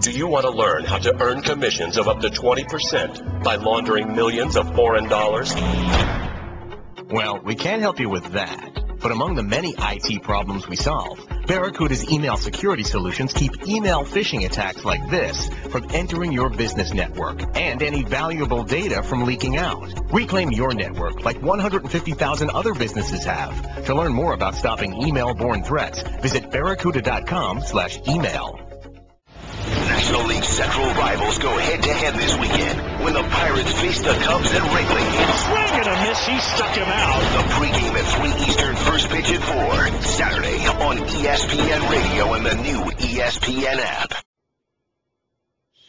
Do you want to learn how to earn commissions of up to 20% by laundering millions of foreign dollars? Well, we can't help you with that. But among the many IT problems we solve, Barracuda's email security solutions keep email phishing attacks like this from entering your business network and any valuable data from leaking out. Reclaim your network like 150,000 other businesses have. To learn more about stopping email-borne threats, visit barracuda.com/email. National League Central rivals go head-to-head this weekend when the Pirates face the Cubs at Wrigley. Swing and a miss. He stuck him out. The pregame at 3 Eastern, first pitch at 4. Saturday on ESPN Radio and the new ESPN app.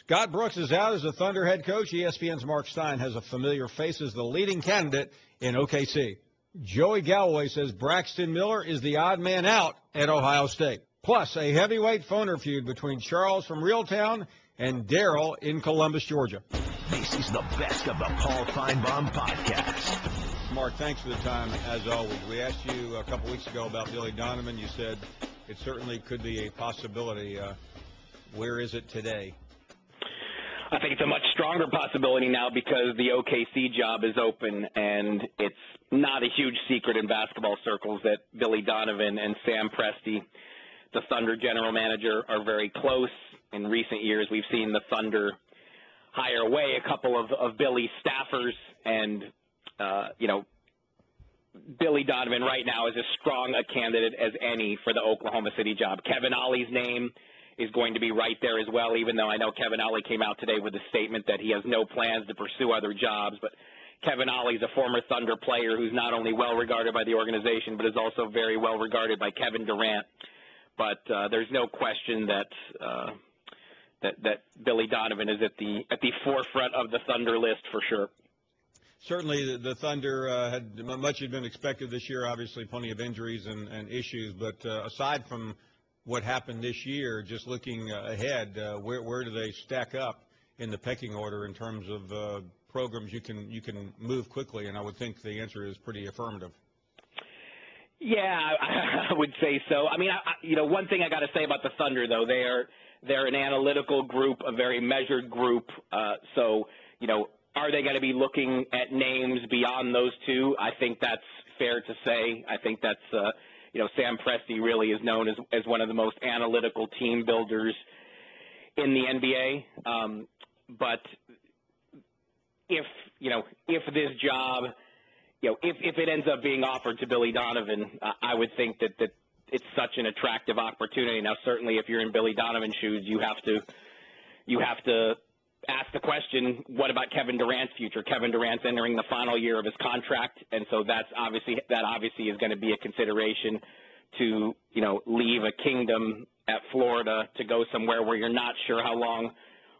Scott Brooks is out as the Thunder head coach. ESPN's Marc Stein has a familiar face as the leading candidate in OKC. Joey Galloway says Braxton Miller is the odd man out at Ohio State. Plus, a heavyweight phoner feud between Charles from Reeltown and Darriel in Columbus, Georgia. This is the best of the Paul Finebaum podcast. Marc, thanks for the time, as always. We asked you a couple weeks ago about Billy Donovan. You said it certainly could be a possibility. Where is it today? I think it's a much stronger possibility now because the OKC job is open, and it's not a huge secret in basketball circles that Billy Donovan and Sam Presti, the Thunder general manager, are very close. In recent years, we've seen the Thunder hire away a couple of Billy's staffers, and, Billy Donovan right now is as strong a candidate as any for the Oklahoma City job. Kevin Ollie's name is going to be right there as well, even though I know Kevin Ollie came out today with a statement that he has no plans to pursue other jobs. But Kevin Ollie's a former Thunder player who's not only well regarded by the organization, but is also very well regarded by Kevin Durant. But there's no question that Billy Donovan is at the forefront of the Thunder list for sure. Certainly, the Thunder had much had been expected this year. Obviously, plenty of injuries and issues. But aside from what happened this year, just looking ahead, where do they stack up in the pecking order in terms of programs you can move quickly? And I would think the answer is pretty affirmative. Yeah, I would say so. I mean, one thing I got to say about the Thunder, though, they're an analytical group, a very measured group. So, are they going to be looking at names beyond those two? I think that's fair to say. I think that's, Sam Presti really is known as one of the most analytical team builders in the NBA. But if this job, if it ends up being offered to Billy Donovan, I would think that it's such an attractive opportunity. Now, certainly, if you're in Billy Donovan's shoes, you have to ask the question: what about Kevin Durant's future? Kevin Durant's entering the final year of his contract, and so that obviously is going to be a consideration to leave a kingdom at Florida to go somewhere where you're not sure how long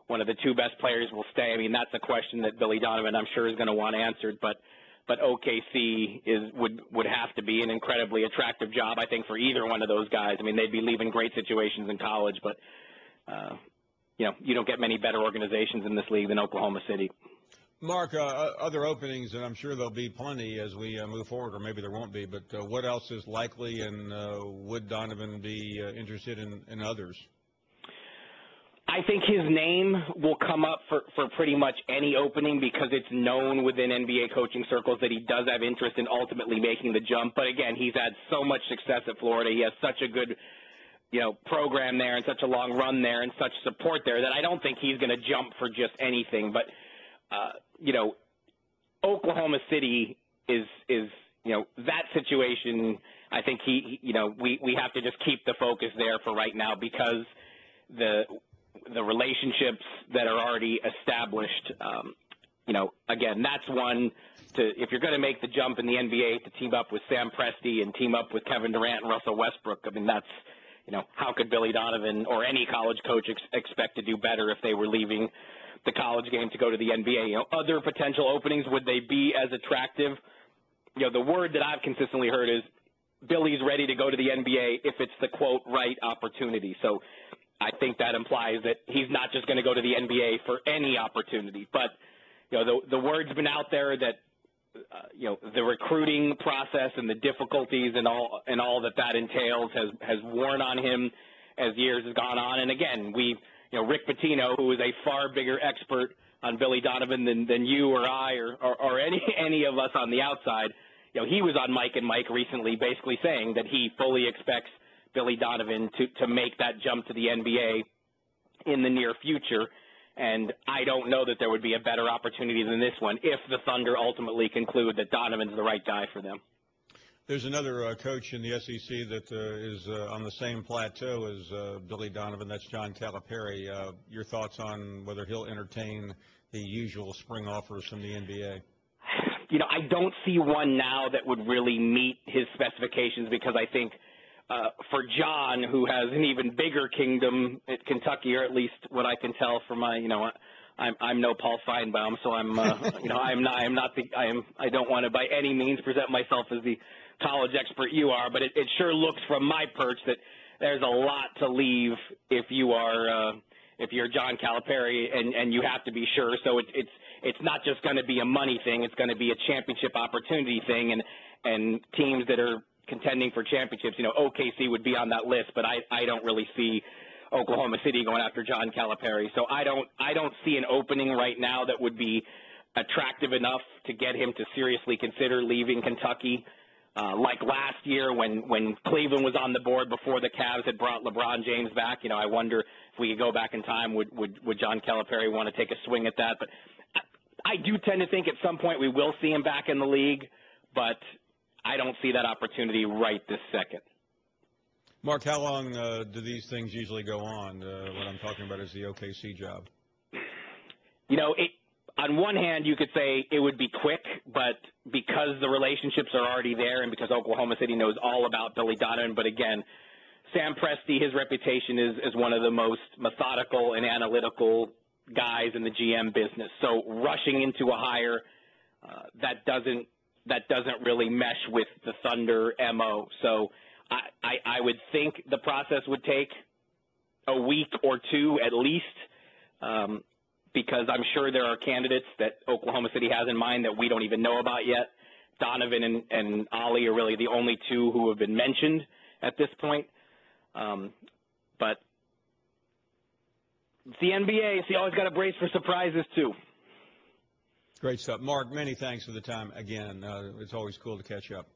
one of the two best players will stay. I mean, that's a question that Billy Donovan, I'm sure, is going to want answered, but OKC would have to be an incredibly attractive job, I think, for either one of those guys. I mean, they'd be leaving great situations in college, but you don't get many better organizations in this league than Oklahoma City. Marc, other openings, and I'm sure there'll be plenty as we move forward, or maybe there won't be, but what else is likely, and would Donovan be interested in others? I think his name will come up for pretty much any opening because it's known within NBA coaching circles that he does have interest in ultimately making the jump. But, again, he's had so much success at Florida. He has such a good program there and such a long run there and such support there that I don't think he's going to jump for just anything. But, Oklahoma City is that situation. I think we have to just keep the focus there for right now because the relationships that are already established, again, that's one if you're going to make the jump in the NBA to team up with Sam Presti and team up with Kevin Durant and Russell Westbrook. I mean, that's, how could Billy Donovan or any college coach expect to do better if they were leaving the college game to go to the NBA? Other potential openings, would they be as attractive? The word that I've consistently heard is Billy's ready to go to the NBA if it's the, quote, right opportunity. So I think that implies that he's not just going to go to the NBA for any opportunity. But, the word's been out there that, the recruiting process and the difficulties and all that entails has worn on him as years have gone on. And again, Rick Pitino, who is a far bigger expert on Billy Donovan than you or I or any of us on the outside, he was on Mike and Mike recently basically saying that he fully expects Billy Donovan to make that jump to the NBA in the near future. And I don't know that there would be a better opportunity than this one if the Thunder ultimately conclude that Donovan's the right guy for them. There's another coach in the SEC that is on the same plateau as Billy Donovan. That's John Calipari. Your thoughts on whether he'll entertain the usual spring offers from the NBA? I don't see one now that would really meet his specifications because I think for John, who has an even bigger kingdom at Kentucky, or at least what I can tell from my, I'm no Paul Finebaum, so I don't want to by any means present myself as the college expert you are, but it sure looks from my perch that there's a lot to leave if you're John Calipari and you have to be sure. So it's not just going to be a money thing; it's going to be a championship opportunity thing, and teams that are contending for championships. OKC would be on that list, but I don't really see Oklahoma City going after John Calipari. So I don't see an opening right now that would be attractive enough to get him to seriously consider leaving Kentucky. Like last year when Cleveland was on the board before the Cavs had brought LeBron James back, I wonder if we could go back in time, would John Calipari want to take a swing at that? But I do tend to think at some point we will see him back in the league, but I don't see that opportunity right this second. Marc, how long do these things usually go on? What I'm talking about is the OKC job. On one hand, you could say it would be quick, but because the relationships are already there and because Oklahoma City knows all about Billy Donovan, but again, Sam Presti, his reputation is one of the most methodical and analytical guys in the GM business. So rushing into a hire, that doesn't really mesh with the Thunder MO. So I would think the process would take a week or two at least, because I'm sure there are candidates that Oklahoma City has in mind that we don't even know about yet. Donovan and Ollie are really the only two who have been mentioned at this point. But it's the NBA, so you always got to brace for surprises too. Great stuff. Marc, many thanks for the time again. It's always cool to catch up.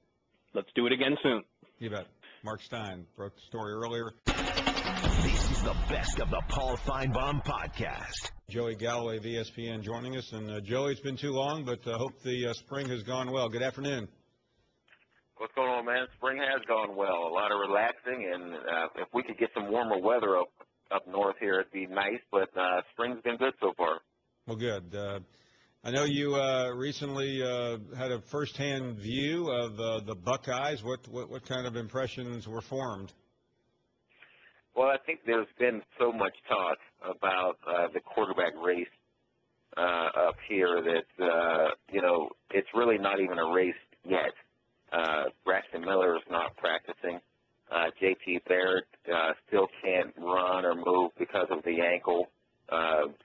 Let's do it again soon. You bet. Marc Stein broke the story earlier. This is the best of the Paul Finebaum podcast. Joey Galloway of ESPN joining us. And, Joey, it's been too long, but I hope the spring has gone well. Good afternoon. What's going on, man? Spring has gone well. A lot of relaxing, and if we could get some warmer weather up north here, it'd be nice. But spring's been good so far. Well, good. I know you recently had a firsthand view of the Buckeyes. What kind of impressions were formed? Well, I think there's been so much talk about the quarterback race up here that, it's really not even a race yet. Braxton Miller is not practicing. JT Barrett still can't run or move because of the ankle.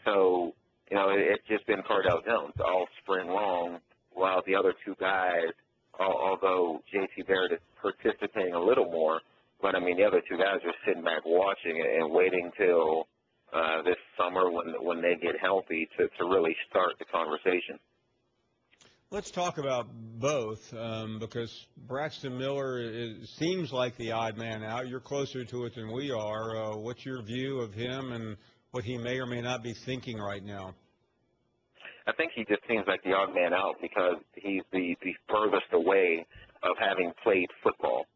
So, it's just been Cardell Jones all spring long, while the other two guys, although JT Barrett is participating a little more, but, the other two guys are sitting back watching and waiting till this summer when they get healthy to really start the conversation. Let's talk about both because Braxton Miller seems like the odd man out. You're closer to it than we are. What's your view of him and what he may or may not be thinking right now? I think he just seems like the odd man out because he's the furthest away of having played football.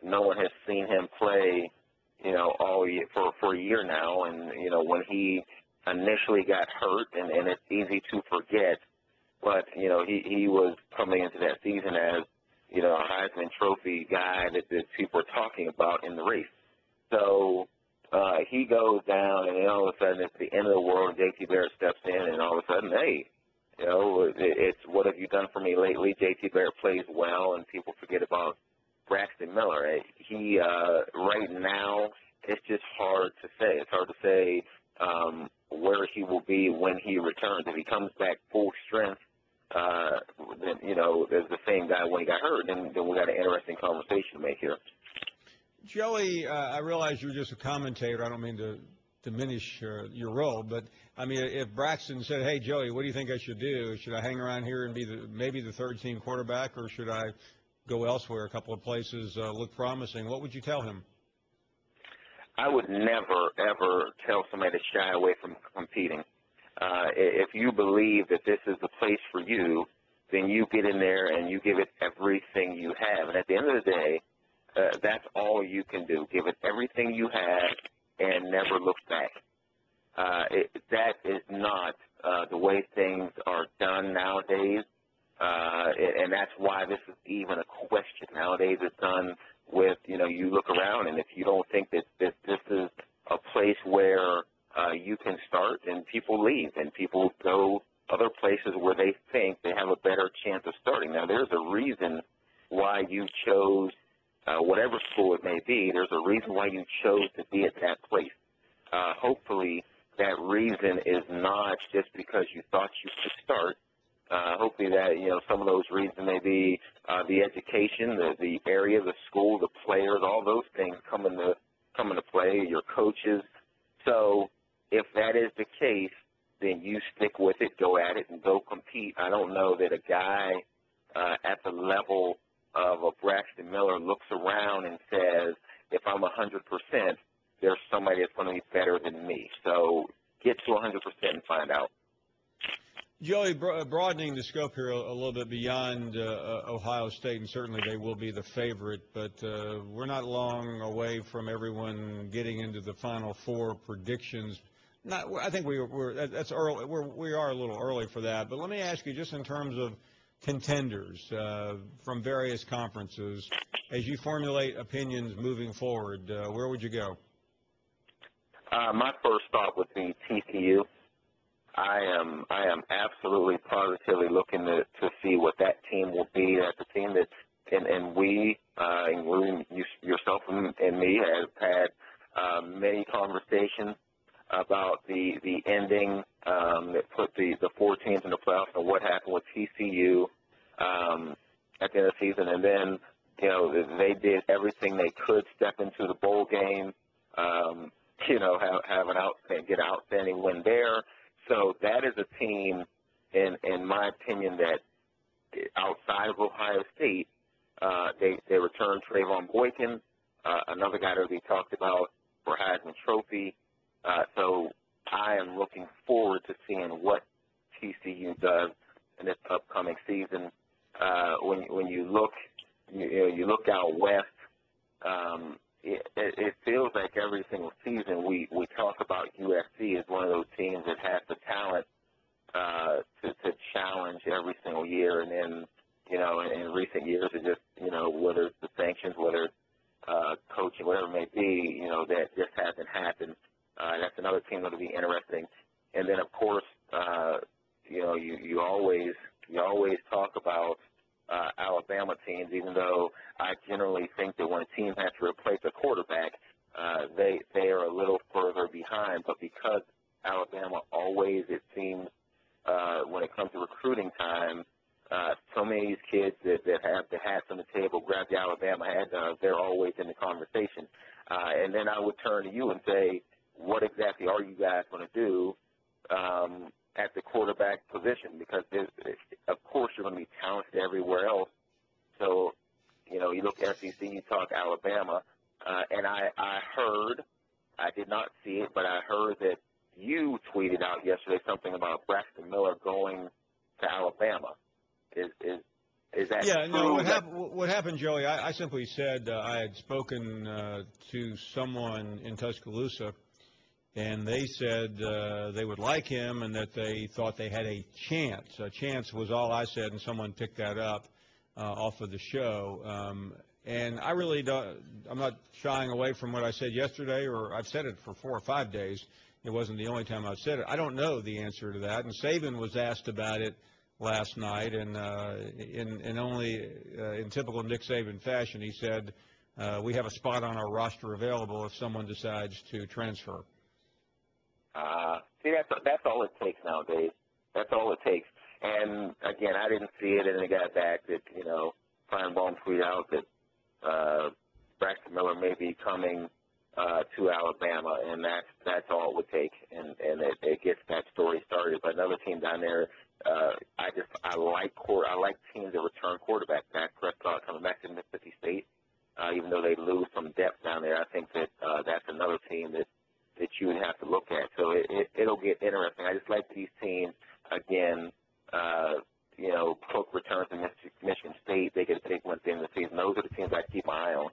No one has seen him play, all year for a year now. And, when he initially got hurt, and it's easy to forget, but, he was coming into that season as, a Heisman Trophy guy that people are talking about in the race. So he goes down, and all of a sudden it's the end of the world. JT Barrett steps in, and all of a sudden, hey, it's what have you done for me lately? JT Barrett plays well, and people forget about Braxton Miller. He right now, it's just hard to say. It's hard to say where he will be when he returns. If he comes back full strength, then there's the same guy when he got hurt. Then we got an interesting conversation to make here. Joey, I realize you're just a commentator. I don't mean to diminish your role, but I mean, if Braxton said, "Hey, Joey, what do you think I should do? Should I hang around here and be maybe the third-team quarterback, or should I go elsewhere? A couple of places look promising." What would you tell him? I would never, ever tell somebody to shy away from competing. If you believe that this is the place for you, then you get in there and you give it everything you have. And at the end of the day, that's all you can do. Give it everything you have and never look back. That is not the way things are done nowadays, and that's why this is even a question. Nowadays it's done with, you look around, and if you don't think that this is a place where you can start, and people leave, and people go other places where they think they have a better chance of starting. Now, there's a reason why you chose whatever school it may be. There's a reason why you chose to be at that place. Hopefully, that reason is not just because you thought you could start. Hopefully that, some of those reasons may be the education, the area, the school, the players, all those things come into play, your coaches. So if that is the case, then you stick with it, go at it, and go compete. I don't know that a guy at the level of a Braxton Miller looks around and says, if I'm 100%, there's somebody that's going to be better than me. So get to 100% and find out. Joey, broadening the scope here a little bit beyond Ohio State, and certainly they will be the favorite, but we're not long away from everyone getting into the Final Four predictions. I think that's early. We are a little early for that. But let me ask you, just in terms of contenders from various conferences, as you formulate opinions moving forward, where would you go? My first thought would be TCU. I am absolutely positively looking to see what that team will be. That's a team that, and we, including yourself and me, have had many conversations about the ending that put the 4 teams in the playoffs and what happened with TCU at the end of the season. And then, they did everything they could, step into the bowl game, have get an outstanding win there. So that is a team, in my opinion, that outside of Ohio State, they returned Trayvon Boykin, another guy that we talked about for Heisman Trophy. So I am looking forward to seeing what TCU does in this upcoming season. When you look, you look out west. It feels like every single season we talk about USC as one of those teams that has the talent to challenge every single year. And then, in recent years, it just, whether it's the sanctions, whether it's coaching, whatever it may be, that just hasn't happened. That's another team that will be interesting. And then, of course, you always talk about Alabama teams, even though I generally think that when a team has to replace a quarterback, they are a little further behind. But because Alabama always, it seems, when it comes to recruiting time, so many of these kids that have the hats on the table, grab the Alabama hat, they're always in the conversation. And then I would turn to you and say, what exactly are you guys going to do at the quarterback position? Because, of course, you're going to be talented everywhere else. So, you look at SEC, you talk Alabama, and I heard, I did not see it, but I heard that you tweeted out yesterday something about Braxton Miller going to Alabama. Is that true? No, what happened, Joey, I simply said I had spoken to someone in Tuscaloosa, and they said they would like him and that they thought they had a chance. A chance was all I said, and someone picked that up off of the show. And I really I'm not shying away from what I said yesterday, or I've said it for 4 or 5 days. It wasn't the only time I've said it. I don't know the answer to that. And Saban was asked about it last night, and in typical Nick Saban fashion, he said, we have a spot on our roster available if someone decides to transfer. See, that's all it takes nowadays. That's all it takes. And, again, I didn't see it, and it got back that, Finebaum tweeted out that Braxton Miller may be coming to Alabama, and that's all it would take, and it gets that story started. But another team down there, I like teams that return quarterbacks. Dak Prescott coming back to Mississippi State, even though they lose some depth down there. I think that that's another team that you would have to look at. So it'll get interesting. I just like these teams again. Cook returns to Michigan State. They get a big win at the end of the season. Those are the teams I keep my eye on.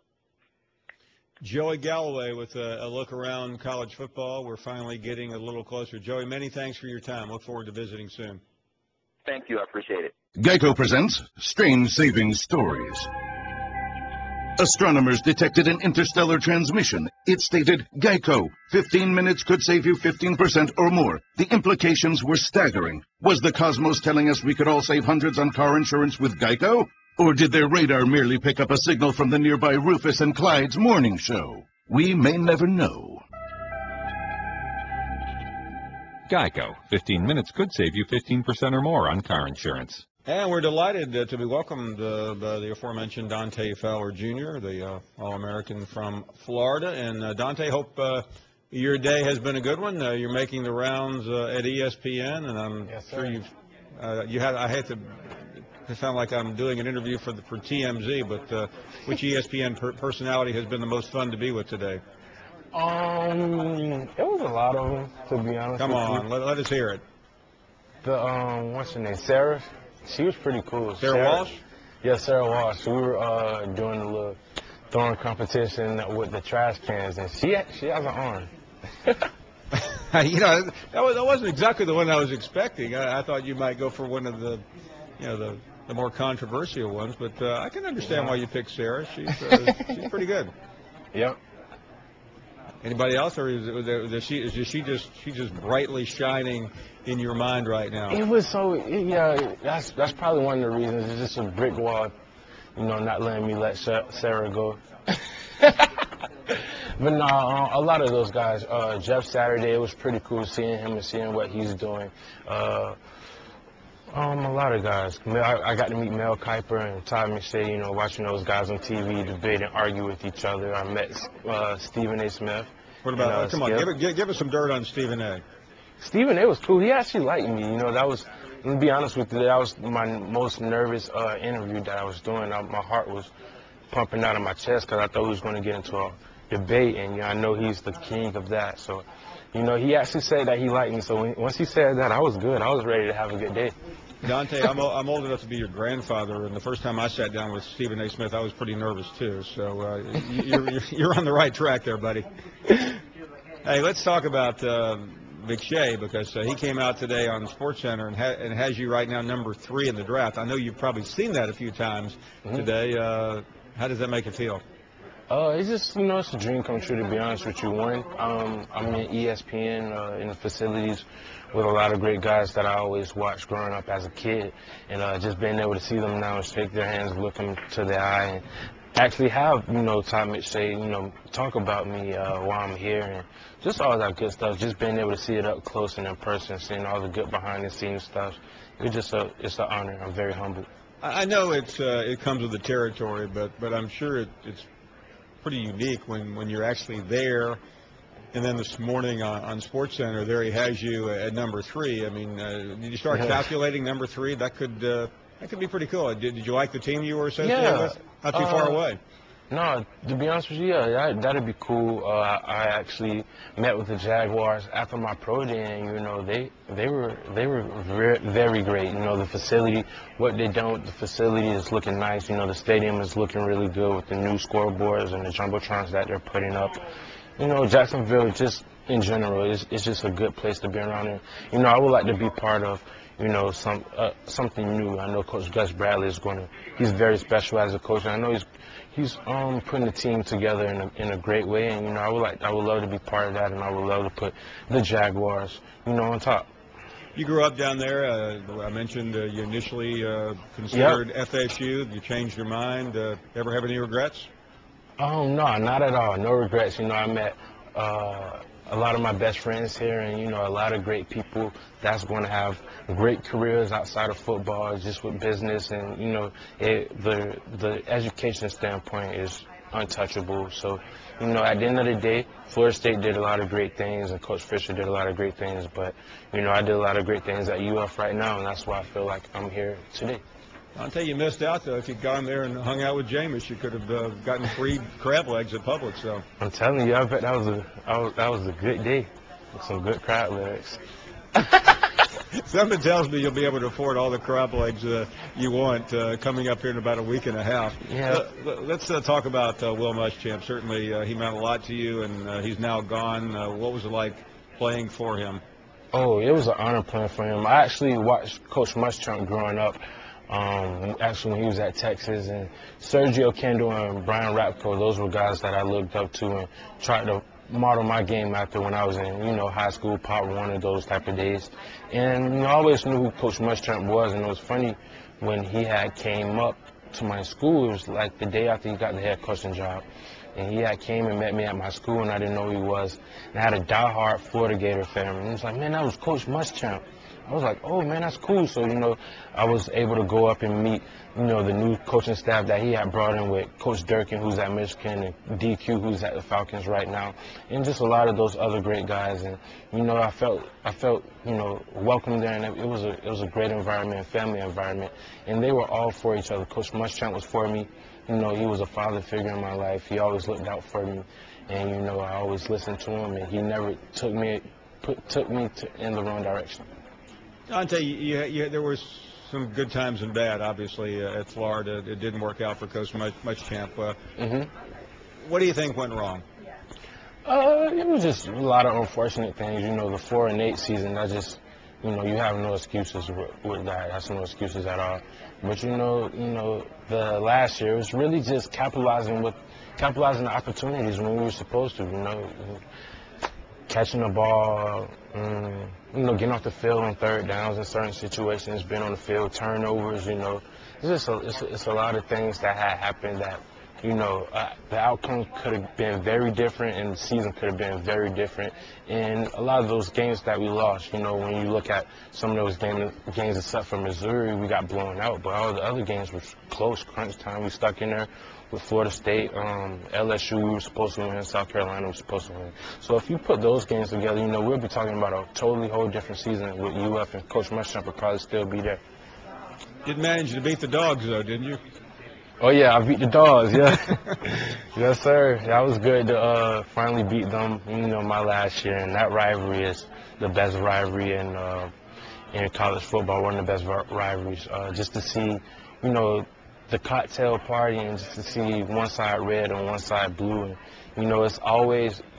Joey Galloway with a look around college football. We're finally getting a little closer. Joey, many thanks for your time. Look forward to visiting soon. Thank you. I appreciate it. Geico presents Strange Saving Stories. Astronomers detected an interstellar transmission. It stated, Geico, 15 minutes could save you 15% or more. The implications were staggering. Was the cosmos telling us we could all save hundreds on car insurance with Geico? Or did their radar merely pick up a signal from the nearby Rufus and Clyde's morning show? We may never know. Geico. 15 minutes could save you 15% or more on car insurance. And we're delighted to be welcomed by the aforementioned Dante Fowler Jr., the All-American from Florida. And Dante, hope your day has been a good one. You're making the rounds at ESPN, and I'm sure I hate to sound like I'm doing an interview for TMZ, but which ESPN personality has been the most fun to be with today? It was a lot of them, to be honest. Come on, let us hear it. What's her name? Sarah. She was pretty cool. Sarah Walsh? Yeah, Sarah Walsh. We were doing a little throwing competition with the trash cans, and she has an arm. That wasn't exactly the one I was expecting. I thought you might go for one of the, the more controversial ones, but I can understand why you picked Sarah. She's pretty good. Yep. Anybody else, or is she just brightly shining in your mind right now? It was that's probably one of the reasons. It's just a brick wall, not letting me let Sarah go. But no, a lot of those guys. Jeff Saturday, it was pretty cool seeing him and seeing what he's doing. A lot of guys. I got to meet Mel Kiper and Todd McShay, watching those guys on TV debate and argue with each other. I met Stephen A. Smith. What about, come on, give us some dirt on Stephen A. Stephen A. was cool. He actually liked me. That was, to be honest with you, that was my most nervous interview that I was doing. My heart was pumping out of my chest because I thought we was going to get into a debate, and I know he's the king of that. So, he actually said that he liked me. So once he said that, I was good. I was ready to have a good day. Dante, I'm old enough to be your grandfather, and the first time I sat down with Stephen A. Smith, I was pretty nervous too. So you're on the right track there, buddy. Hey, let's talk about McShay, because he came out today on SportsCenter and has you right now number 3 in the draft. I know you've probably seen that a few times today. How does that make you feel? It's just, it's a dream come true, to be honest with you. One, I'm in ESPN in the facilities with a lot of great guys that I always watched growing up as a kid. And just being able to see them now and shake their hands, look them to the eye, and actually have, Todd McShay, talk about me while I'm here, and just all that good stuff. Just being able to see it up close and in person, seeing all the good behind-the-scenes stuff. It's an honor. I'm very humbled. I know it comes with the territory, but I'm sure it's pretty unique when you're actually there. And then this morning on SportsCenter, there he has you at number 3. I mean, did you start calculating number 3? That could be pretty cool. Did you like the team you were associated with? Not too far away. No, to be honest with you, that'd be cool. I actually met with the Jaguars after my pro day, and they were very great. The facility, what they've done with the facility is looking nice. The stadium is looking really good with the new scoreboards and the jumbotrons that they're putting up. Jacksonville, just in general, it's just a good place to be around. And I would like to be part of something new. I know Coach Gus Bradley he's very special as a coach. And I know he's putting the team together in a great way, and I would love to be part of that, and I would love to put the Jaguars, on top. You grew up down there. I mentioned you initially considered FSU. You changed your mind. Ever have any regrets? No, not at all. No regrets. I met a lot of my best friends here, and a lot of great people that's going to have great careers outside of football, just with business, and the education standpoint untouchable. So, you know, at the end of the day, Florida State did a lot of great things, and Coach Fisher did a lot of great things. But, you know, I did a lot of great things at UF right now, and that's why I feel like I'm here today. I'll tell you, you missed out, though. If you'd gone there and hung out with Jameis, you could have gotten free crab legs at Publix. So I'm telling you, I bet that was a good day with some good crab legs. Something tells me you'll be able to afford all the crab legs you want coming up here in about a week and a half. Yeah. Let's talk about Will Muschamp. Certainly, he meant a lot to you, and he's now gone. What was it like playing for him? Oh, it was an honor playing for him. I actually watched Coach Muschamp growing up. Actually, when he was at Texas, and Sergio Kendall and Brian Rapko, those were guys that I looked up to and tried to model my game after when I was in, you know, high school, Pop Warner, those type of days. And, you know, I always knew who Coach Muschamp was, and it was funny when he had came up to my school. It was like the day after he got the head coaching job. And he had came and met me at my school, and I didn't know who he was. And I had a diehard Florida Gator fan, and he was like, man, that was Coach Muschamp. I was like, oh, man, that's cool. So, you know, I was able to go up and meet, you know, the new coaching staff that he had brought in with Coach Durkin, who's at Michigan, and DQ, who's at the Falcons right now, and just a lot of those other great guys. And, you know, I felt, you know, welcome there, and it was a great environment, family environment. And they were all for each other. Coach Muschamp was for me. You know, he was a father figure in my life. He always looked out for me. And, you know, I always listened to him, and he never took me in the wrong direction. Dante, there was some good times and bad, obviously, at Florida. It didn't work out for Coach Muschamp. What do you think went wrong? It was just a lot of unfortunate things. You know, the 4-8 season, I just, you know, you have no excuses with that. That's no excuses at all. But, you know, the last year, it was really just capitalizing the opportunities when we were supposed to, you know. Catching the ball, you know, getting off the field on third downs in certain situations, being on the field, turnovers, you know. It's a lot of things that had happened that, you know, the outcome could have been very different and the season could have been very different. And a lot of those games that we lost, you know, when you look at some of those games except for Missouri, we got blown out. But all the other games were close, crunch time. We stuck in there. With Florida State, LSU, we were supposed to win. South Carolina, we were supposed to win. So if you put those games together, you know, we'll be talking about a totally whole different season with UF, and Coach Muschamp would probably still be there. Did manage to beat the Dogs, though, didn't you? Oh, yeah, I beat the Dogs, yeah. Yes, sir. That was good to finally beat them, you know, my last year. And that rivalry is the best rivalry in college football, one of the best rivalries. Just to see, you know, the cocktail party and just to see one side red and one side blue. And, you know,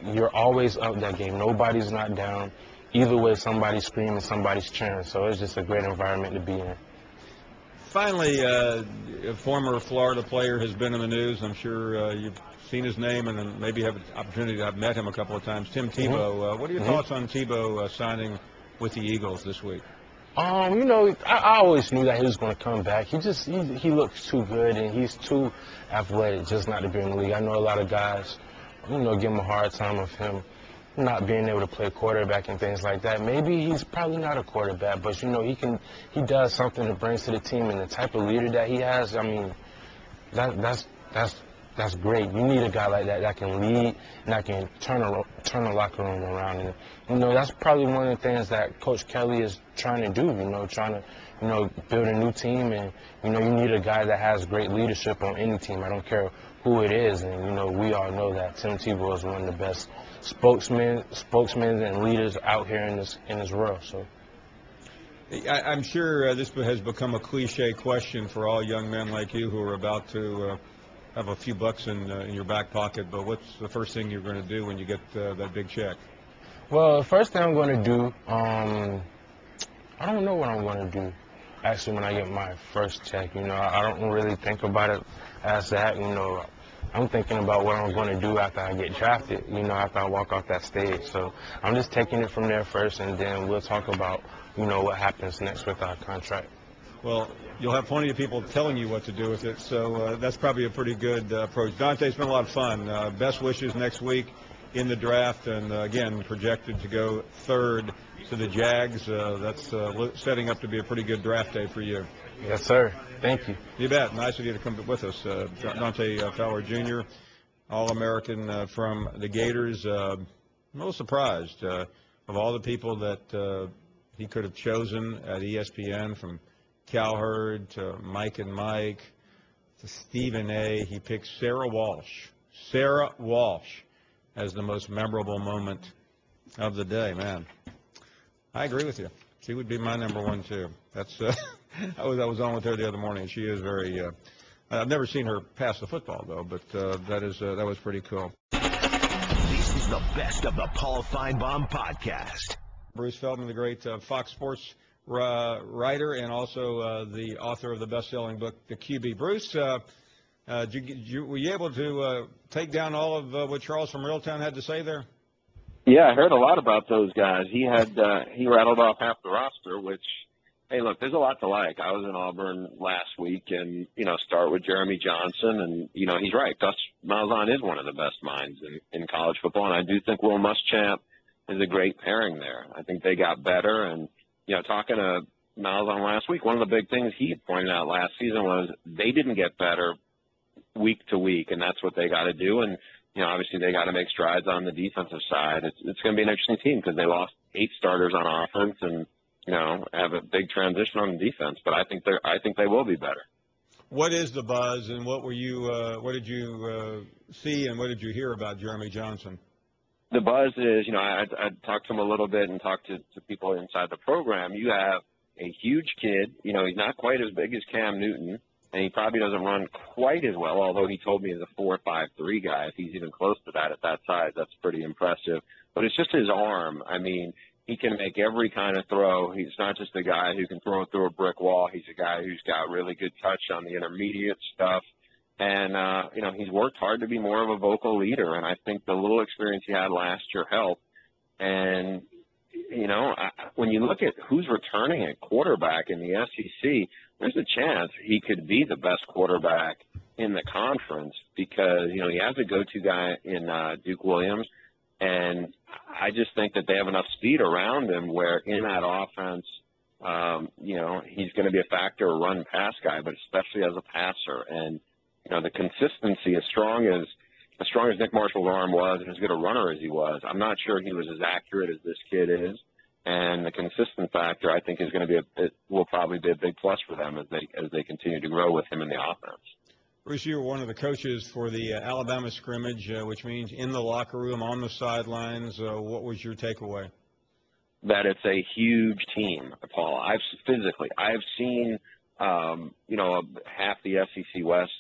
you're always up that game. Nobody's not down. Either way, somebody's screaming, somebody's cheering. So it's just a great environment to be in. Finally, a former Florida player has been in the news. I'm sure you've seen his name and maybe have an opportunity to have met him a couple of times. Tim Tebow. What are your thoughts on Tebow signing with the Eagles this week? You know, I always knew that he was going to come back. He looks too good, and he's too athletic just not to be in the league. I know a lot of guys, you know, give him a hard time of him not being able to play quarterback and things like that. Maybe he's probably not a quarterback, but, you know, he does something to bring to the team, and the type of leader that he has, I mean, that's great. You need a guy like that that can lead and that can turn the locker room around. And, you know, that's probably one of the things that Coach Kelly is trying to do, you know, build a new team. And, you know, you need a guy that has great leadership on any team. I don't care who it is. And, you know, we all know that Tim Tebow is one of the best spokesmen and leaders out here in this world. So I'm sure this has become a cliche question for all young men like you who are about to have a few bucks in your back pocket, but what's the first thing you're going to do when you get that big check? Well, the first thing I'm going to do, I don't know what I'm going to do, actually, when I get my first check. You know, I don't really think about it as that. You know, I'm thinking about what I'm going to do after I get drafted, you know, after I walk off that stage. So I'm just taking it from there first, and then we'll talk about, you know, what happens next with our contract. Well, you'll have plenty of people telling you what to do with it, so that's probably a pretty good approach. Dante, it's been a lot of fun. Best wishes next week in the draft, and again, projected to go third to the Jags. That's setting up to be a pretty good draft day for you. Yes, sir. Thank you. You bet. Nice of you to come with us. Dante Fowler Jr., All-American from the Gators. I'm a little surprised of all the people that he could have chosen at ESPN, from Cowherd to Mike and Mike to Stephen A. He picked Sarah Walsh as the most memorable moment of the day. Man, I agree with you. She would be my number one, too. That's I was on with her the other morning. She is very I've never seen her pass the football, though, but that was pretty cool. This is the best of the Paul Finebaum podcast. Bruce Feldman, the great Fox Sports writer and also the author of the best-selling book, The QB. Bruce, were you able to take down all of what Charles from Reeltown had to say there? Yeah, I heard a lot about those guys. He rattled off half the roster, which, hey, look, there's a lot to like. I was in Auburn last week, and, start with Jeremy Johnson, and, he's right. Gus Malzahn is one of the best minds in college football, and I do think Will Muschamp is a great pairing there. I think they got better, and, talking to Malzahn last week, one of the big things he pointed out last season was they didn't get better week to week, and that's what they got to do, and, obviously they got to make strides on the defensive side. It's going to be an interesting team because they lost 8 starters on offense and, have a big transition on the defense, but I think they will be better. What is the buzz, and what did you see, and what did you hear about Jeremy Johnson? The buzz is, I talked to him a little bit and talked to people inside the program. You have a huge kid. He's not quite as big as Cam Newton, and he probably doesn't run quite as well, although he told me he's a 4.53 guy. If he's even close to that at that size, that's pretty impressive. But it's just his arm. I mean, he can make every kind of throw. He's not just a guy who can throw it through a brick wall. He's a guy who's got really good touch on the intermediate stuff. And, he's worked hard to be more of a vocal leader, and I think the little experience he had last year helped. And, when you look at who's returning at quarterback in the SEC, there's a chance he could be the best quarterback in the conference because, he has a go-to guy in Duke Williams, and I just think that they have enough speed around him where in that offense, he's going to be a factor, a run-pass guy, but especially as a passer. And, the consistency, as strong as Nick Marshall's arm was and as good a runner as he was, I'm not sure he was as accurate as this kid is. And the consistent factor, I think, is going to be will probably be a big plus for them as they continue to grow with him in the offense. Bruce, you were one of the coaches for the Alabama scrimmage, which means in the locker room, on the sidelines. What was your takeaway? That it's a huge team, Paul. I've seen, half the SEC West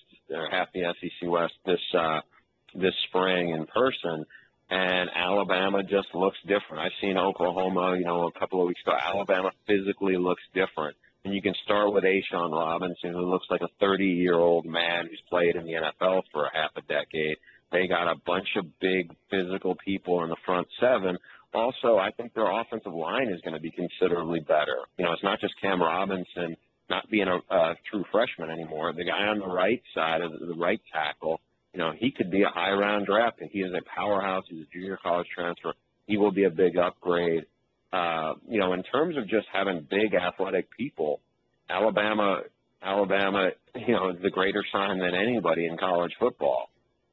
this spring in person, and Alabama just looks different. I've seen Oklahoma, a couple of weeks ago. Alabama physically looks different. And you can start with Ashawn Robinson, who looks like a 30-year-old man who's played in the NFL for a half a decade. They got a bunch of big physical people in the front seven. Also, I think their offensive line is going to be considerably better. It's not just Cam Robinson not being a true freshman anymore. The guy on the right side of the right tackle, he could be a high-round draft, and he is a powerhouse. He's a junior college transfer. He will be a big upgrade. In terms of just having big athletic people, Alabama, is the greater sign than anybody in college football.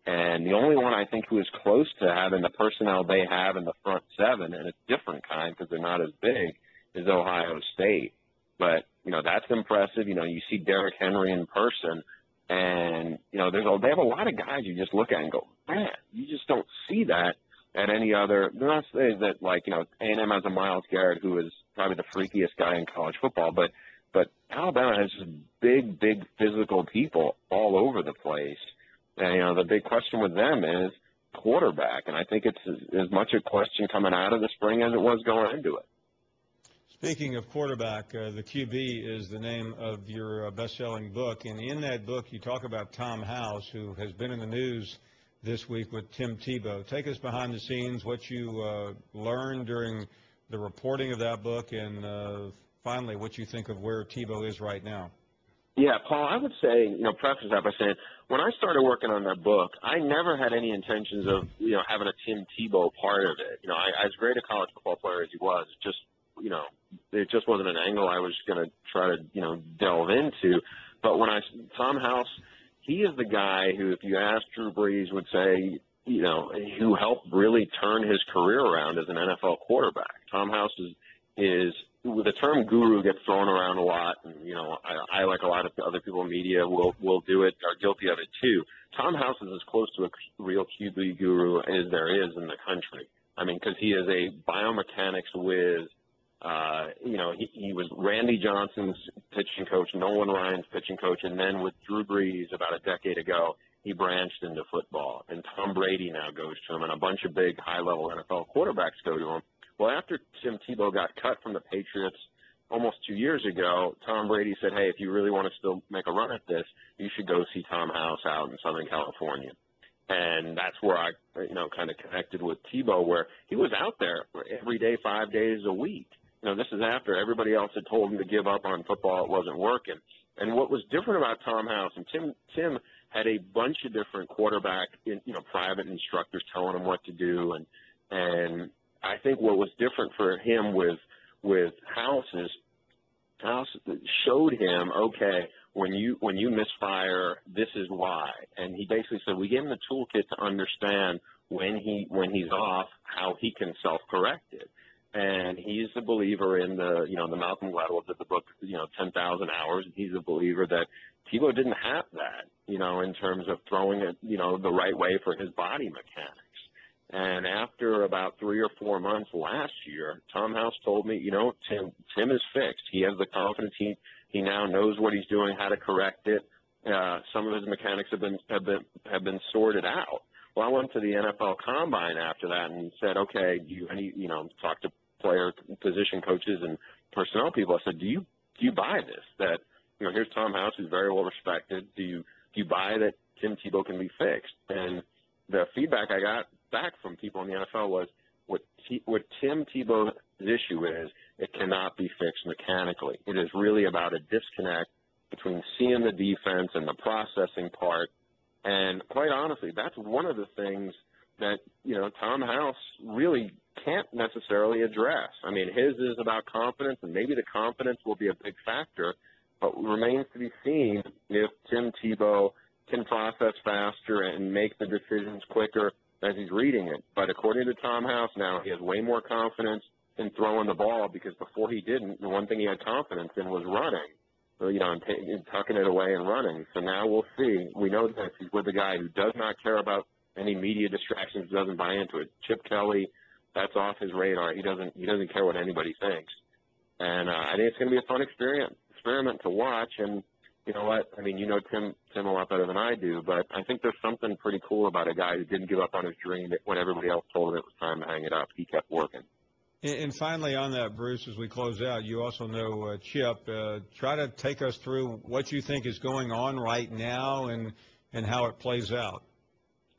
And the only one I think who is close to having the personnel they have in the front seven, and it's different kind because they're not as big, is Ohio State. But, that's impressive. You see Derrick Henry in person, and, they have a lot of guys you just look at and go, man, you just don't see that at any other. Not say that, A&M has a Myles Garrett, who is probably the freakiest guy in college football, but Alabama has just big physical people all over the place. And, the big question with them is quarterback, and I think it's as much a question coming out of the spring as it was going into it. Speaking of quarterback, the QB is the name of your best-selling book, and in that book you talk about Tom House, who has been in the news this week with Tim Tebow. Take us behind the scenes, what you learned during the reporting of that book, and finally what you think of where Tebow is right now. Yeah, Paul, I would say, preface that by saying, when I started working on that book, I never had any intentions of, having a Tim Tebow part of it. As great a college football player as he was, it just wasn't an angle I was going to try to, delve into. But when Tom House, he is the guy who, if you ask Drew Brees, would say, you know, who helped really turn his career around as an NFL quarterback. Tom House is the term guru gets thrown around a lot, and, you know, I like a lot of other people in media will do it, are guilty of it too. Tom House is as close to a real QB guru as there is in the country. I mean, because he is a biomechanics whiz. You know, he was Randy Johnson's pitching coach, Nolan Ryan's pitching coach, and then with Drew Brees about a decade ago, he branched into football. And Tom Brady now goes to him, and a bunch of big, high-level NFL quarterbacks go to him. Well, after Tim Tebow got cut from the Patriots almost 2 years ago, Tom Brady said, hey, if you really want to still make a run at this, you should go see Tom House out in Southern California. And that's where I, you know, kind of connected with Tebow, where he was out there every day, 5 days a week. You know, this is after everybody else had told him to give up on football. It wasn't working. And what was different about Tom House, and Tim had a bunch of different quarterback, you know, private instructors telling him what to do. And I think what was different for him with House is House showed him, okay, when you misfire, this is why. And he basically said, we gave him the toolkit to understand when he's off, how he can self-correct it. And he's a believer in the, you know, the Malcolm Gladwell did the book, you know, 10,000 Hours. He's a believer that Tebow didn't have that, you know, in terms of throwing it, you know, the right way for his body mechanics. And after about 3 or 4 months last year, Tom House told me, you know, Tim is fixed. He has the confidence. He now knows what he's doing, how to correct it. Some of his mechanics have been sorted out. Well, I went to the NFL Combine after that and said, okay, do you know, talk to player position coaches and personnel people. I said, do you buy this? That, you know, here's Tom House, who's very well respected. Do you buy that Tim Tebow can be fixed? And the feedback I got back from people in the NFL was what Tim Tebow's issue is, it cannot be fixed mechanically. It is really about a disconnect between seeing the defense and the processing part. And quite honestly, that's one of the things that, you know, Tom House really can't necessarily address. I mean, his is about confidence, and maybe the confidence will be a big factor, but remains to be seen if Tim Tebow can process faster and make the decisions quicker as he's reading it. But according to Tom House now, he has way more confidence in throwing the ball, because before he didn't, the one thing he had confidence in was running. So, you know, and tucking it away and running. So now we'll see. We know that he's with a guy who does not care about any media distractions, doesn't buy into it. Chip Kelly, that's off his radar. He doesn't care what anybody thinks. And I think it's going to be a fun experiment to watch. And you know what? I mean, you know Tim a lot better than I do, but I think there's something pretty cool about a guy who didn't give up on his dream when everybody else told him it was time to hang it up. He kept working. And finally on that, Bruce, as we close out, you also know Chip. Try to take us through what you think is going on right now and how it plays out.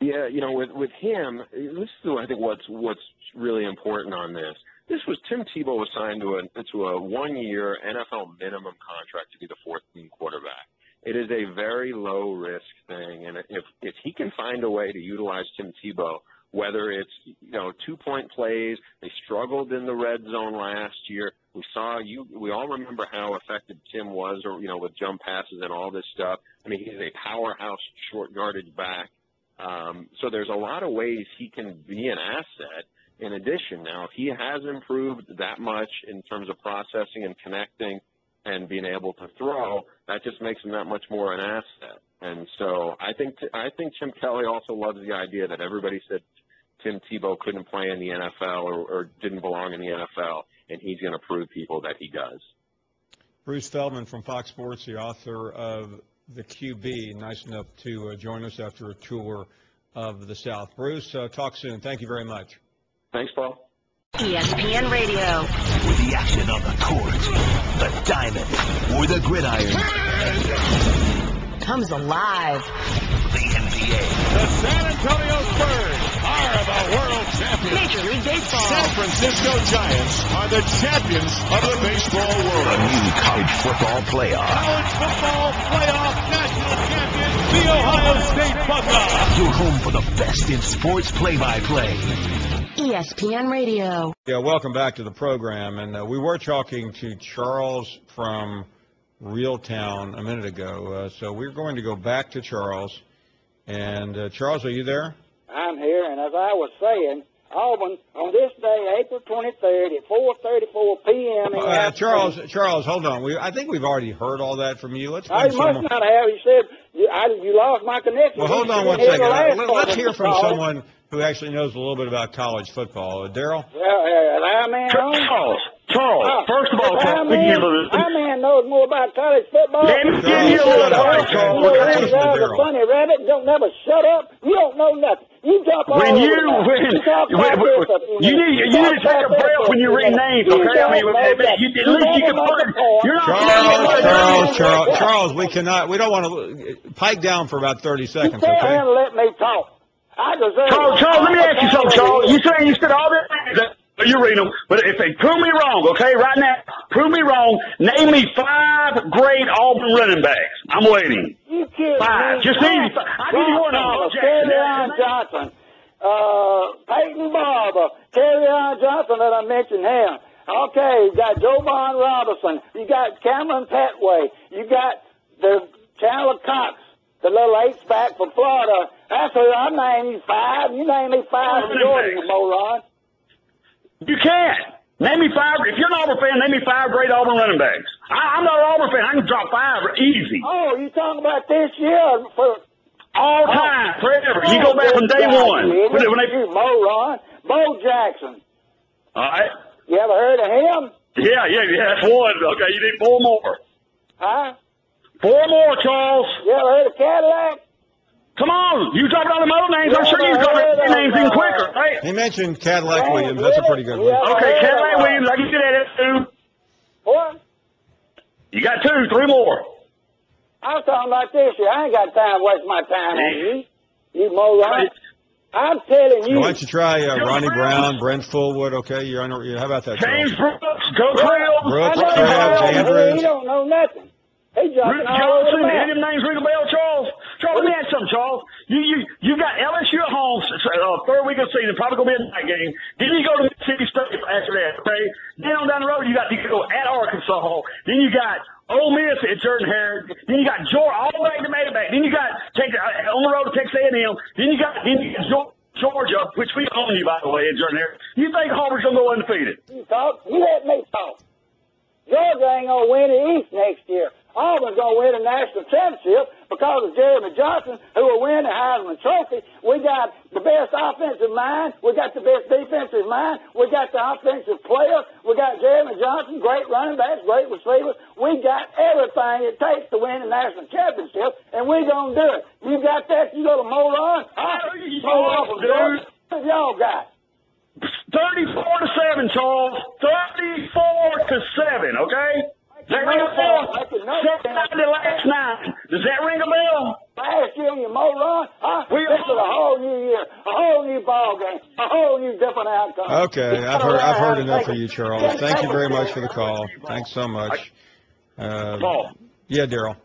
Yeah, you know, with him, this is I think what's really important on this. This was Tim Tebow was signed to a 1-year NFL minimum contract to be the fourth team quarterback. It is a very low risk thing, and if he can find a way to utilize Tim Tebow, whether it's, you know, 2-point plays, they struggled in the red zone last year. We all remember how effective Tim was, or, you know, with jump passes and all this stuff. I mean, he's a powerhouse short yardage back. So there's a lot of ways he can be an asset. In addition, now, if he has improved that much in terms of processing and connecting and being able to throw, that just makes him that much more an asset. And so I think Chip Kelly also loves the idea that everybody said Tim Tebow couldn't play in the NFL or didn't belong in the NFL, and he's going to prove people that he does. Bruce Feldman from Fox Sports, the author of The QB, nice enough to join us after a tour of the South. Bruce, talk soon. Thank you very much. Thanks, Paul. ESPN Radio. With the action on the court, the diamond, or the gridiron. Comes alive. The NBA. The San Antonio Spurs are the world champions. Major League Baseball. San Francisco Giants are the champions of the baseball world. A new college football playoff. College football playoff national champion, the Ohio State Buckeyes. You're home for the best in sports play-by-play. ESPN Radio. Yeah, welcome back to the program. And we were talking to Charles from Reeltown a minute ago. So we're going to go back to Charles. And Charles, are you there? I'm here, and as I was saying, Auburn, on this day, April 23rd at 4:34 p.m. in the afternoon. Charles, hold on. I think we've already heard all that from you. Let's I find must someone. not have. He said, you lost my connection. Well, hold on one second. Let's hear from someone who actually knows a little bit about college football. Darrell? Charles, first of all, Our man knows more about college football. Let me give you a little advice, Charles. A funny rabbit, don't never shut up. You don't know nothing. You jump all over you need to take a breath when you read names, okay? I mean, at least you can put it. You're not Charles, we don't want to pipe down for about 30 seconds, okay? okay? Let me talk. Charles, let me ask you something, Charles. You saying you said all this? You read them, but if they prove me wrong, okay, right now, prove me wrong. Name me 5 great Auburn running backs. I'm waiting. You kidding 5. me? Just need. I give you one of them. Darriel Johnson, Peyton Barber, Darriel Johnson that I mentioned him. Okay, you got Jovan Robinson. You got Cameron Petway. You got the Chandler Cox, the little H-back from Florida. That's who I named you 5. You name me 5 from Jordan, you moron. You can't. Name me 5. If you're an Auburn fan, name me 5 great Auburn running backs. I'm not an Auburn fan. I can drop 5 easy. Oh, you talking about this year? All time, forever. You go back from day one. You moron. Bo Jackson. All right. You ever heard of him? Yeah, that's one. Okay, you need 4 more. Huh? 4 more, Charles. You ever heard of Cadillac? Come on, you dropped all the other names. I'm sure you dropped the names even quicker, right? He mentioned Cadillac Williams. That's a pretty good one. Okay, Cadillac Williams. I can get at it, 2. What? You got 2, 3 more. I was talking about this year. I ain't got time to waste my time on you. You moron. I'm telling you. Why don't you try Ronnie Brown, Brent Fullwood, okay? How about that, James Charles? Brooks, Go Trail. Brooks, Krabs, Andrews. He don't know nothing. He jumping Rick all over Johnson, the any of them names ring a bell, Charles? Charles, let me ask you something, Charles. You got LSU at home, 3rd week of the season, probably going to be a night game. Then you go to Mississippi State after that, okay? Then on down the road, you go at Arkansas. Then you got Ole Miss at Jordan Hare. Then you got Georgia all the way to Materback. Then you got on the road to Texas A&M. Then you got Georgia, which we own you, by the way, at Jordan Hare. You think Auburn's going to go undefeated? You talk. You let me talk. Georgia ain't going to win the East next year. Auburn's going to win a national championship because of Jeremy Johnson, who will win the Heisman Trophy. We got the best offensive mind. We got the best defensive mind. We got the offensive players. We got Jeremy Johnson, great running backs, great receivers. We got everything it takes to win a national championship, and we're going to do it. You got that? You go to moron? What y'all got? 34-7, Charles. 34-7, okay? Does that ring a bell? 7 the last 9. Does that ring a bell? Last year, you moron. This is a whole new year, a whole new ball game, a whole new different outcome. Okay, I've heard enough of you, Charles. Thank you very much for the call. Thanks so much. Paul. Yeah, Darrell.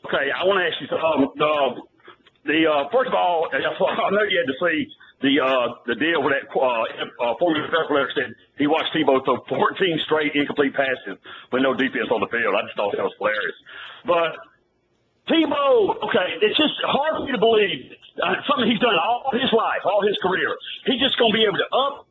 Okay, I want to ask you something. First of all, I know you had to see the deal where that former player said he watched Tebow throw 14 straight incomplete passes with no defense on the field. I just thought that was hilarious. But Tebow, okay, it's just hard for me to believe something he's done all his life, all his career. He's just going to be able to up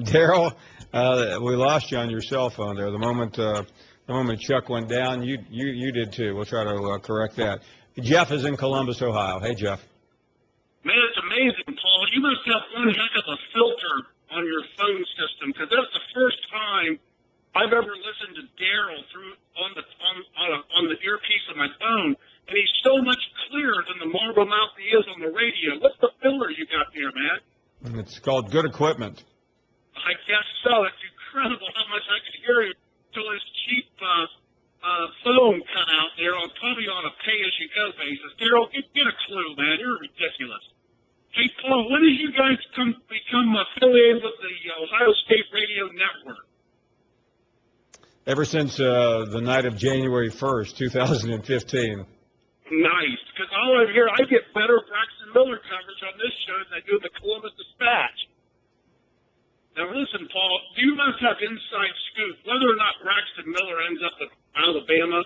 Darrell, we lost you on your cell phone there. The moment Chuck went down, you did too. We'll try to correct that. Jeff is in Columbus, Ohio. Hey, Jeff. Man, it's amazing, Paul. You must have one heck of a filter on your phone system, because that's the first time I've ever listened to Darrell through on the earpiece of my phone, and he's so much clearer than the marble mouth he is on the radio. What's the filter you got there, man? It's called good equipment. I guess so. It's incredible how much I could hear you till his cheap phone cut out there, probably on a pay-as-you-go basis. Darrell, get a clue, man. You're ridiculous. Hey, Paul, when did you guys become affiliated with the Ohio State Radio Network? Ever since the night of January 1st, 2015. Nice, because all I hear, I get better Braxton Miller coverage on this show than I do the Columbus Dispatch. Now, listen, Paul, you must have inside scoop. Whether or not Braxton Miller ends up at Alabama,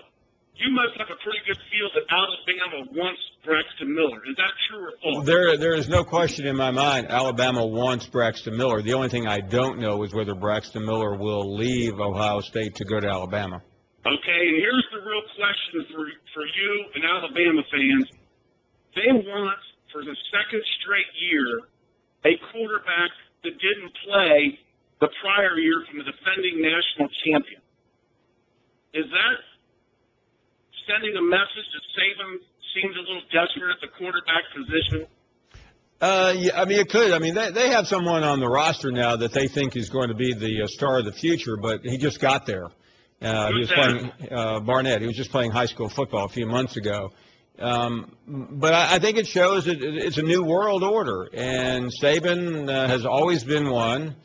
you must have a pretty good feel that Alabama wants Braxton Miller. Is that true or false? There is no question in my mind Alabama wants Braxton Miller. The only thing I don't know is whether Braxton Miller will leave Ohio State to go to Alabama. Okay, and here's the real question for you and Alabama fans. They want, for the second straight year, a quarterback that didn't play the prior year from the defending national champion. Is that sending a message that Saban seems a little desperate at the quarterback position? Yeah, I mean, it could. I mean, they have someone on the roster now that they think is going to be the star of the future, but he just got there. He was playing Barnett. He was just playing high school football a few months ago. But I think it shows that it's a new world order, and Saban has always been one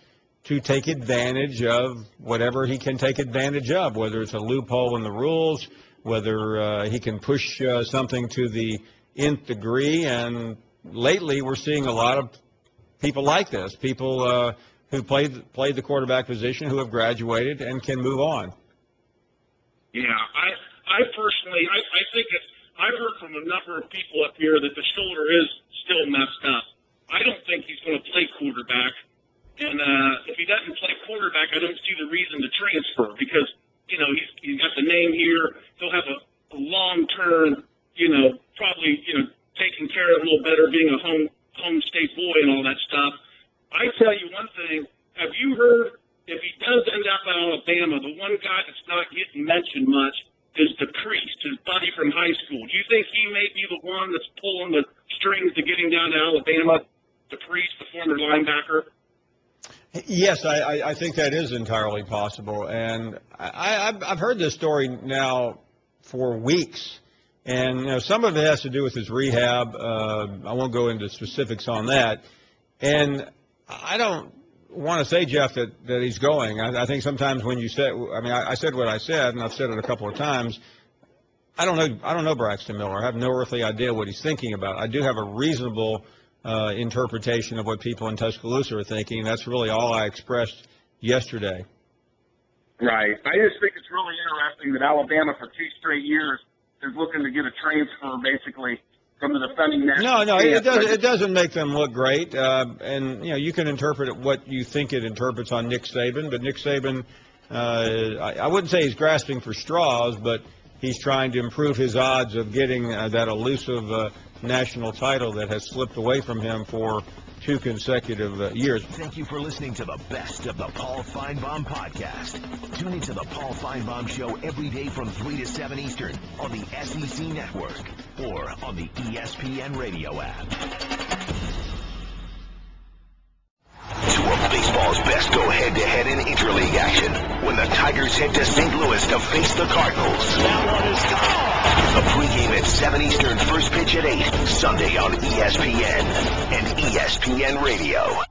to take advantage of whatever he can take advantage of, whether it's a loophole in the rules, whether he can push something to the nth degree. And lately we're seeing a lot of people like this, people who played the quarterback position, who have graduated and can move on. Yeah, I personally, I think I've heard from a number of people up here that the shoulder is still messed up. I don't think he's going to play quarterback. And if he doesn't play quarterback, I don't see the reason to transfer because, you know, he's got the name here. He'll have a long-term, you know, probably, you know, taken care of a little better, being a home state boy and all that stuff. I tell you one thing. Have you heard, if he does end up at Alabama, the one guy that's not getting mentioned much is the Priest, his buddy from high school. Do you think he may be the one that's pulling the strings to getting down to Alabama, the Priest, the former linebacker? Yes, I think that is entirely possible. And I've heard this story now for weeks. And, you know, some of it has to do with his rehab. I won't go into specifics on that. And I don't want to say, Jeff, that he's going. I think sometimes when you say, I mean, I said what I said, and I've said it a couple of times. I don't know Braxton Miller. I have no earthly idea what he's thinking about. I do have a reasonable interpretation of what people in Tuscaloosa are thinking. That's really all I expressed yesterday. Right. I just think it's really interesting that Alabama for 2 straight years is looking to get a transfer, basically, from the defending national. No, it doesn't make them look great. And, you know, you can interpret it what you think it interprets on Nick Saban. But Nick Saban, I wouldn't say he's grasping for straws, but he's trying to improve his odds of getting that elusive national title that has slipped away from him for 2 consecutive years. Thank you for listening to the best of the Paul Finebaum podcast. Tune into the Paul Finebaum Show every day from 3 to 7 Eastern on the SEC Network or on the ESPN Radio app. Two of baseball's best go head-to-head in interleague action when the Tigers head to St. Louis to face the Cardinals. That one is gone. The pregame at 7 Eastern, first pitch at 8, Sunday on ESPN and ESPN Radio.